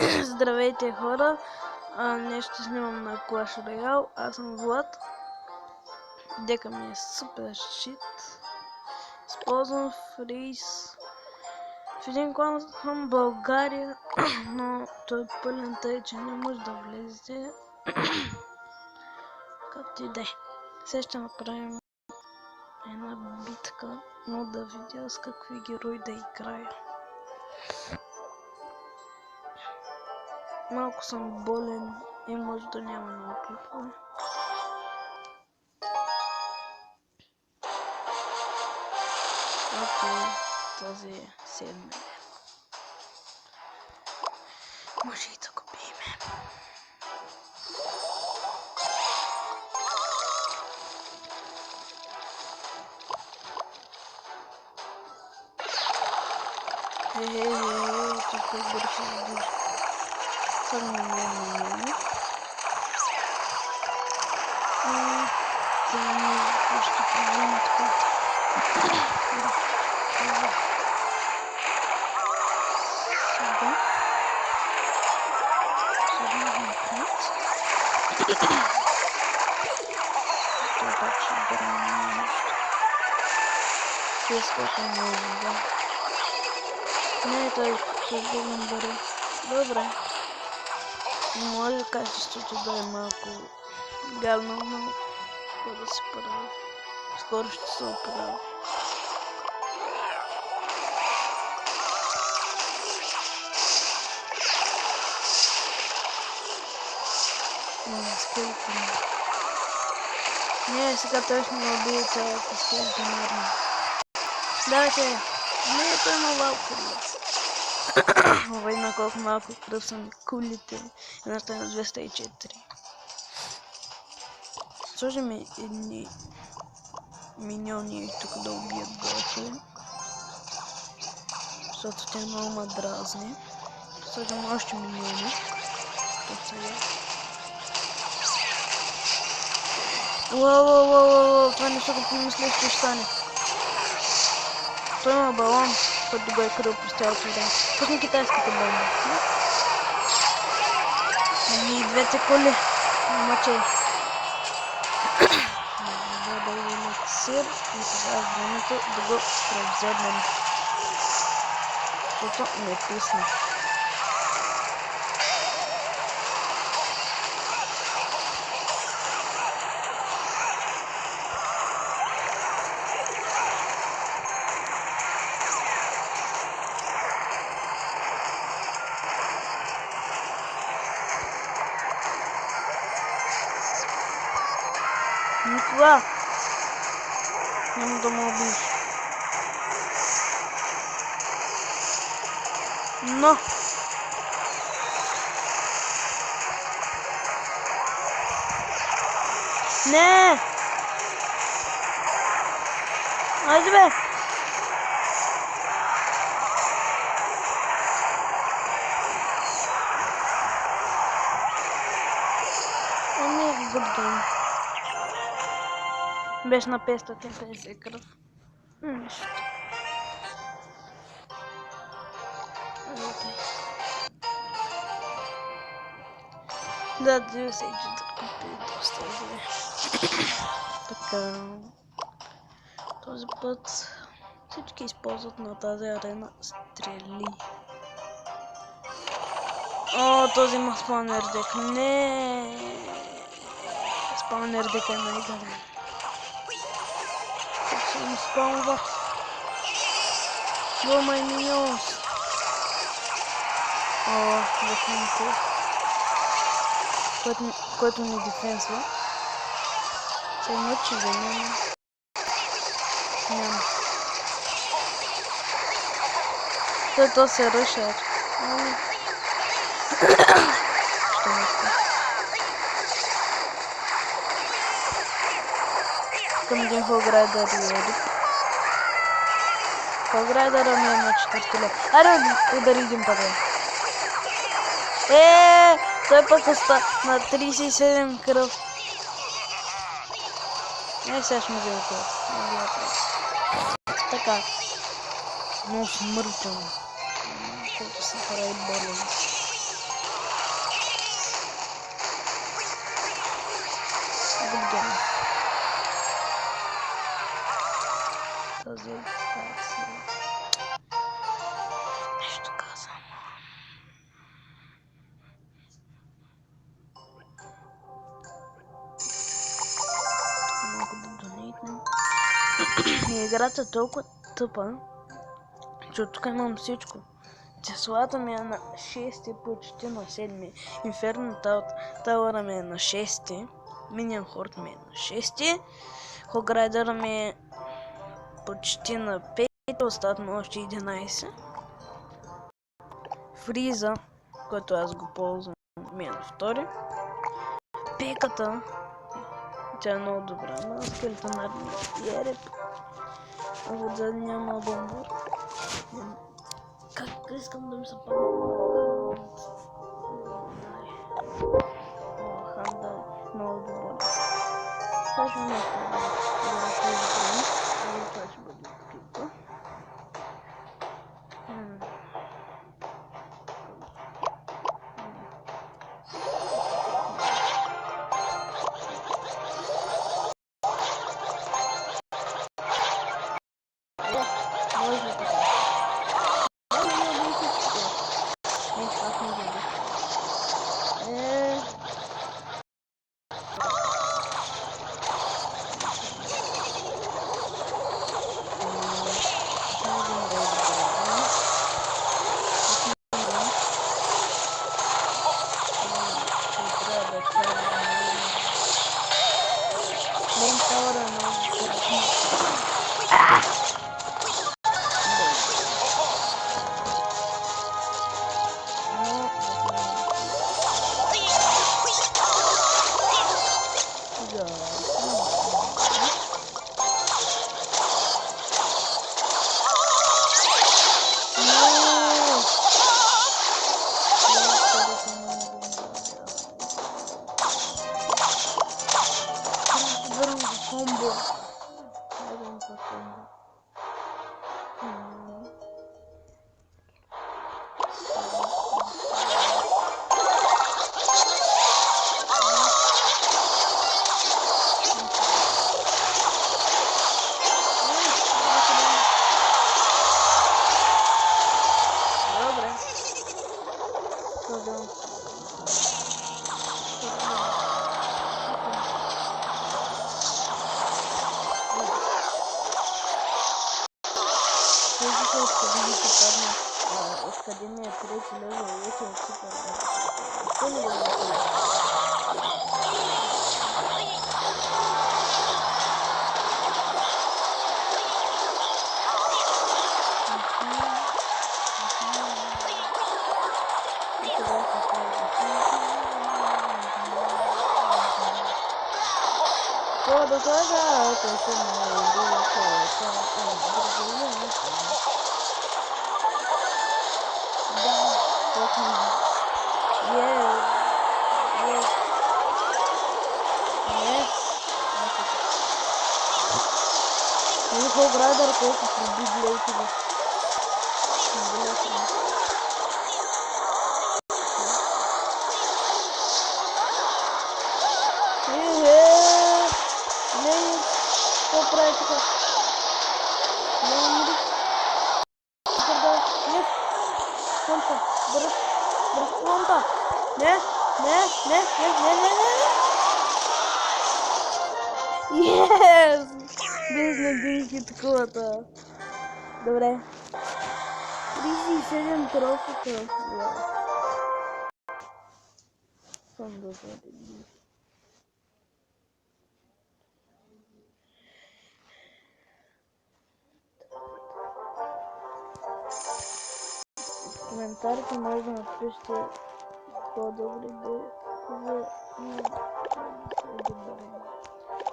Здравейте хора, днес ще снимам на Clash Royale, аз съм Влад. Дека ми е супер шит. Използвам фриз в един клан в България, но той е пълен, тъй че не може да влезете. Както и да е. Сега ще направим една битка, но да видя с какви герои да играя. Малко съм болен и може да няма много клипове. Окей, този е седми. Може и да го биеме. Тук е бързо се задържа. Само не. Да не ще проблема така. Това пак ще бърна нещо. Песката не е да. Не, той ще бъдем бъде. Добре. Може качеството да е малко гадно, но какво да се прави. Скоро ще се оправи. Скелетон. Не, сега той ще ме убие цялата скелетонарна. Давайте! Не, той има малко. Видно колко малко кръв са ми кулите. Едната е на 204. Сложим едни миньони тук да убият готе. Защото те много ма дразни. Сложим още миньони. Тук сега. Уау, това не са го помисля, че ще стане. Той има балон, който го е крил през цялото време. Пусни китайската бомба. И двете коли. Маче. Да има сир и сега времето да го превземем. Защото не писна. Никога няма да ме убиеш. Но не! Айде бе! Ами гъбдам. Беше на 550 кръв. Нищо. Да, 94 купи доста зле. Така. Този път всички използват на тази арена стрели. О, този има спаунер дек. Не. Спаунер дек е най-гаден. Съм спаунва. О, май миньонс. О, дефенсив. Който ни дефенсва. Се мъчи за него. Няма. То се ръшат. Що не ска? Към един Хограйдър и Ерик. Хограйдъра ми е на 4 лет. Аре, удари един път. Той пък оста на 37 кръв. Сега ще ме взема кръв. Така. Много смъртен. Колко се прави баланс. Играта е толкова тъпа, че от тук имам всичко. Теслата ми е на 6, почти на 7. Инферно Тауъра ми е на 6. Миниан Хорд ми е на 6. Хограйдъра ми е почти на 5. Остават ми още 11. Фриза, който аз го ползвам, ми е на 2. Пеката, тя е много добра, но скелетен армия и ереп. Отзад няма бомбар. Как искам да ми се падне? Ханда е много добър. Сега ще ме това ще бъде открита. Академия 3 левел, вече е супер. Що не го направи? Todo juega, que se Хограйдър, който преди гледайте. Не, какво прави така? Не, умри. Нет, фронта, бърз фронта. Не. Yes! Без надежди таковата. Добре. 37 трофика. Съм добре. В коментарите може да напишете по-добри бой.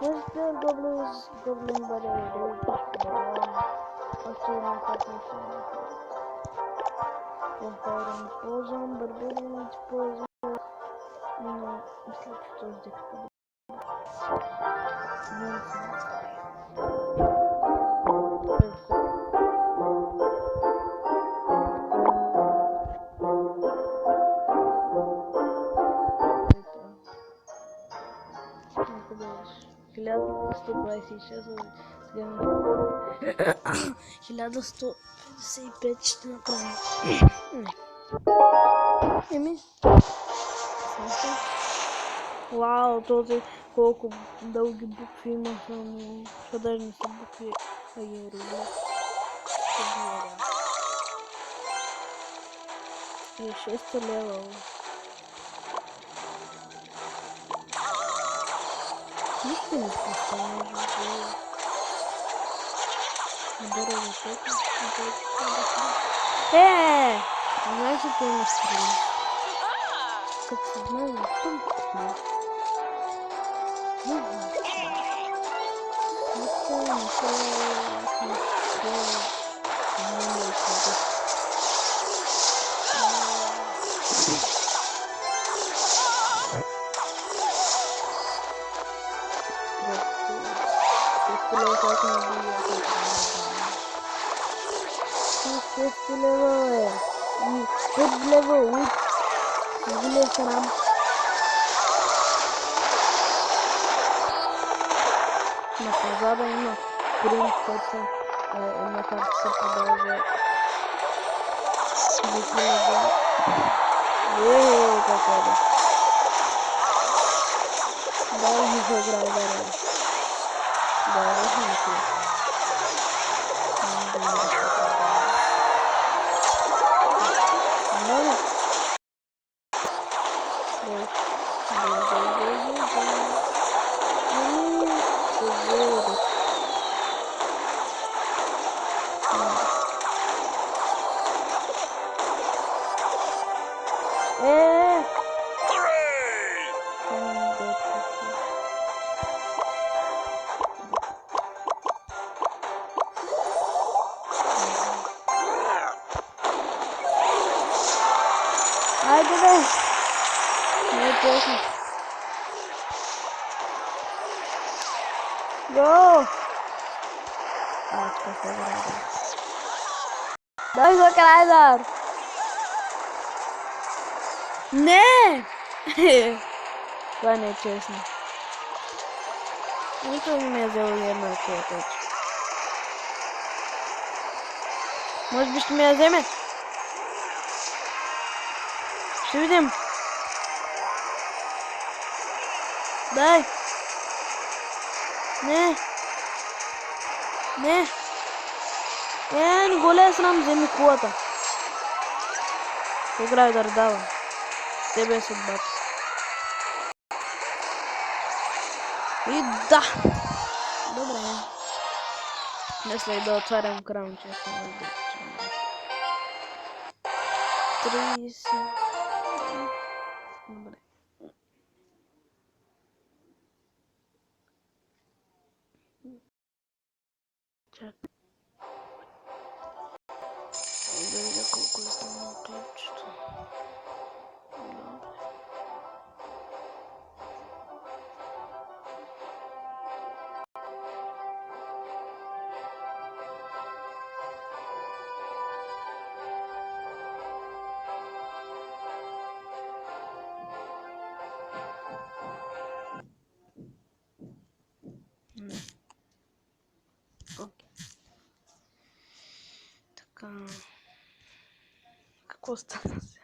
Let's do goblin barrier. Още една карта Vampire не ползвам, Barbarian не ползвам, но мисля, че този дек е по-добър. Хиляда 126, 1155 ще направим. Еми. Вау, този колко дълги букви има само. Това даже не са букви, а иероглиф. И 6 левел. Нищо не пуска, може би. Набера високо. Знаеш ли, той ме стрели? Как се знае, защо ме на позада има принт, който една карта се продължа. Как е да? Да, не се играе, да. Да, не се Haydi be. Ne yapıyorsun? Go. Aç kafayı beraber. Дай го Крайзер. Не! Това не е честно. Никой не ме е взел една точка. Може би ще ми я вземе. Ще видим. Дай. Не. Не. Не го ли е срам, вземи кулата. Играй да дава. Тебе е съдбата. И да. Добре. Мисля и да отварям крам, че ще ме да. 30. Добре. Чакай. Да видя колко е станало клипчето. Добре. Окей. Така. Какво стана сега?